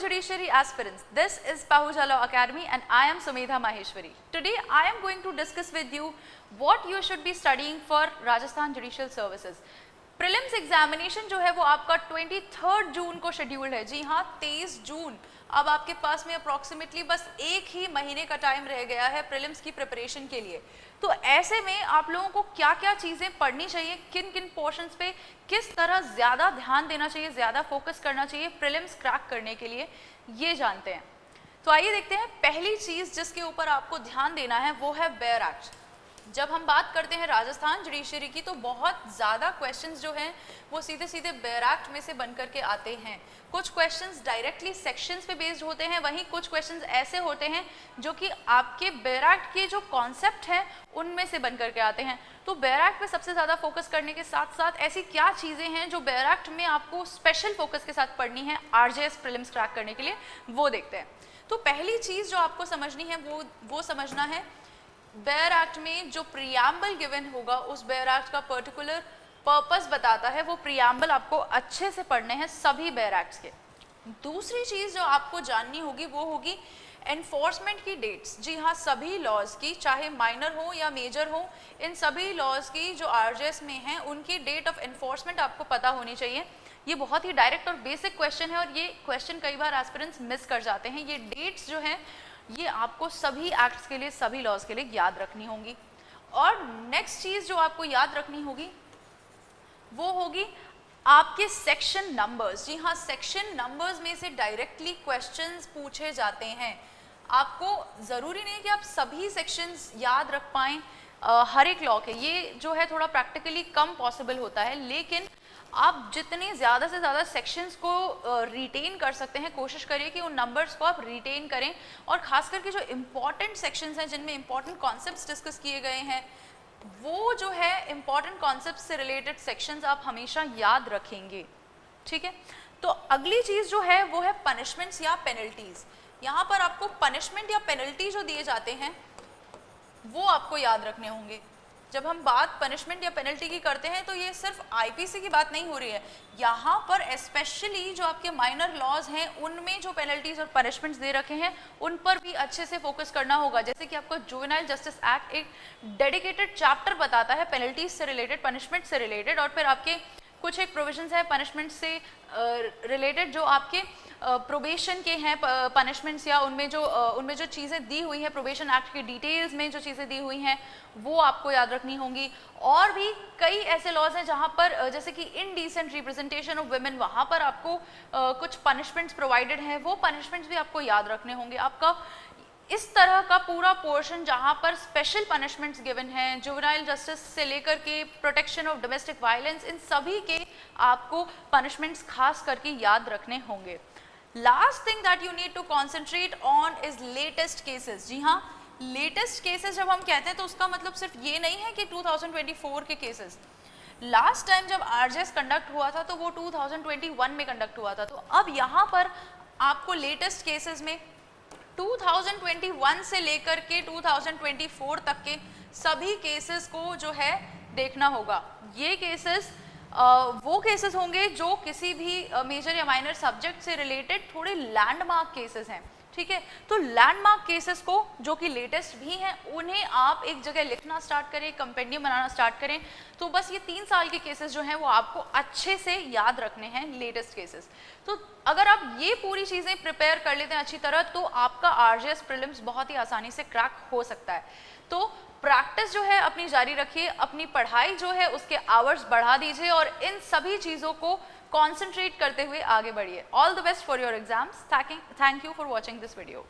judiciary aspirants, this is Pahujala Academy and I am Sumedha Maheshwari. Today I am going to discuss with you what you should be studying for Rajasthan Judicial Services. Prelims examination जो है वो आपका 23 जून को scheduled है। जी हाँ, 23 जून। अब आपके पास में अप्रॉक्सीमेटली बस एक ही महीने का टाइम रह गया है प्रीलिम्स की प्रिपरेशन के लिए। तो ऐसे में आप लोगों को क्या क्या चीज़ें पढ़नी चाहिए, किन किन पोर्शंस पे किस तरह ज़्यादा ध्यान देना चाहिए, ज़्यादा फोकस करना चाहिए प्रीलिम्स क्रैक करने के लिए, ये जानते हैं। तो आइए देखते हैं। पहली चीज़ जिसके ऊपर आपको ध्यान देना है वो है बेयर एक्ट। जब हम बात करते हैं राजस्थान जुडिशरी की तो बहुत ज़्यादा क्वेश्चंस जो हैं वो सीधे सीधे बेयर एक्ट में से बन करके आते हैं। कुछ क्वेश्चंस डायरेक्टली सेक्शंस पे बेस्ड होते हैं, वहीं कुछ क्वेश्चंस ऐसे होते हैं जो कि आपके बेयर एक्ट के जो कॉन्सेप्ट हैं उनमें से बन करके आते हैं। तो बेयर एक्ट पे सबसे ज़्यादा फोकस करने के साथ साथ ऐसी क्या चीज़ें हैं जो बेयर एक्ट में आपको स्पेशल फोकस के साथ पढ़नी है आरजेएस प्रीलिम्स क्रैक करने के लिए, वो देखते हैं। तो पहली चीज़ जो आपको समझनी है वो समझना है बेयर एक्ट में जो प्रीएम्बल गिवन होगा उस बेयर एक्ट का पर्टिकुलर पर्पस बताता है, वो प्रीएम्बल आपको अच्छे से पढ़ने हैं सभी बेयर एक्ट्स के। दूसरी चीज़ जो आपको जाननी होगी वो होगी एनफोर्समेंट की डेट्स। जी हाँ, सभी लॉज की, चाहे माइनर हो या मेजर हो, इन सभी लॉज की जो आरजेएस में हैं उनकी डेट ऑफ एनफोर्समेंट आपको पता होनी चाहिए। ये बहुत ही डायरेक्ट और बेसिक क्वेश्चन है और ये क्वेश्चन कई बार एस्पिरेंट्स मिस कर जाते हैं। ये डेट्स जो हैं ये आपको सभी एक्ट्स के लिए, सभी लॉज के लिए याद रखनी होंगी। और नेक्स्ट चीज़ जो आपको याद रखनी होगी वो होगी आपके सेक्शन नंबर्स। जी हाँ, सेक्शन नंबर्स में से डायरेक्टली क्वेश्चंस पूछे जाते हैं। आपको ज़रूरी नहीं है कि आप सभी सेक्शंस याद रख पाएँ हर एक लॉ के, ये जो है थोड़ा प्रैक्टिकली कम पॉसिबल होता है, लेकिन आप जितने ज़्यादा से ज़्यादा सेक्शंस को रिटेन कर सकते हैं कोशिश करिए कि उन नंबर्स को आप रिटेन करें। और ख़ास करके जो इम्पॉर्टेंट सेक्शंस हैं जिनमें इम्पॉर्टेंट कॉन्सेप्ट्स डिस्कस किए गए हैं वो जो है इम्पॉर्टेंट कॉन्सेप्ट्स से रिलेटेड सेक्शंस आप हमेशा याद रखेंगे। ठीक है, तो अगली चीज़ जो है वो है पनिशमेंट्स या पेनल्टीज़। यहाँ पर आपको पनिशमेंट या पेनल्टी जो दिए जाते हैं वो आपको याद रखने होंगे। जब हम बात पनिशमेंट या पेनल्टी की करते हैं तो ये सिर्फ आईपीसी की बात नहीं हो रही है, यहाँ पर स्पेशली जो आपके माइनर लॉज हैं उनमें जो पेनल्टीज और पनिशमेंट्स दे रखे हैं उन पर भी अच्छे से फोकस करना होगा। जैसे कि आपको जुवेनाइल जस्टिस एक्ट एक डेडिकेटेड चैप्टर बताता है पेनल्टीज से रिलेटेड, पनिशमेंट से रिलेटेड, और फिर आपके कुछ एक प्रोविजंस है पनिशमेंट से रिलेटेड जो आपके प्रोबेशन के हैं पनिशमेंट्स, या उनमें जो चीज़ें दी हुई हैं प्रोबेशन एक्ट की डिटेल्स में जो चीज़ें दी हुई हैं वो आपको याद रखनी होंगी। और भी कई ऐसे लॉज हैं जहाँ पर जैसे कि इनडिसेंट रिप्रेजेंटेशन ऑफ वुमेन, वहाँ पर आपको कुछ पनिशमेंट्स प्रोवाइडेड हैं, वो पनिशमेंट्स भी आपको याद रखने होंगे। आपका इस तरह का पूरा पोर्शन जहाँ पर स्पेशल पनिशमेंट्स गिवन हैं, जुवेनाइल जस्टिस से लेकर के प्रोटेक्शन ऑफ डोमेस्टिक वायलेंस, इन सभी के आपको पनिशमेंट्स खास करके याद रखने होंगे। Last thing that you need to concentrate on is latest cases. जी हाँ, लेटेस्ट केसेस जब हम कहते हैं तो उसका मतलब सिर्फ ये नहीं है कि 2024 के केसेस। लास्ट टाइम जब आरजेएस कंडक्ट हुआ था तो वो 2021 में कंडक्ट हुआ था। तो अब यहाँ पर आपको लेटेस्ट केसेस में 2021 से लेकर के 2024 तक के सभी केसेस को जो है देखना होगा। ये केसेस वो केसेस होंगे जो किसी भी मेजर या माइनर सब्जेक्ट से रिलेटेड थोड़े लैंडमार्क केसेस हैं। ठीक है, तो लैंडमार्क केसेस को जो कि लेटेस्ट भी हैं उन्हें आप एक जगह लिखना स्टार्ट करें, कंपेंडियम बनाना स्टार्ट करें। तो बस ये 3 साल के केसेस जो हैं वो आपको अच्छे से याद रखने हैं, लेटेस्ट केसेस। तो अगर आप ये पूरी चीज़ें प्रिपेयर कर लेते हैं अच्छी तरह तो आपका आरजेएस प्रीलिम्स बहुत ही आसानी से क्रैक हो सकता है। तो प्रैक्टिस जो है अपनी जारी रखिए, अपनी पढ़ाई जो है उसके आवर्स बढ़ा दीजिए और इन सभी चीज़ों को कॉन्सेंट्रेट करते हुए आगे बढ़िए। All the best for your exams. Thank you for watching this video.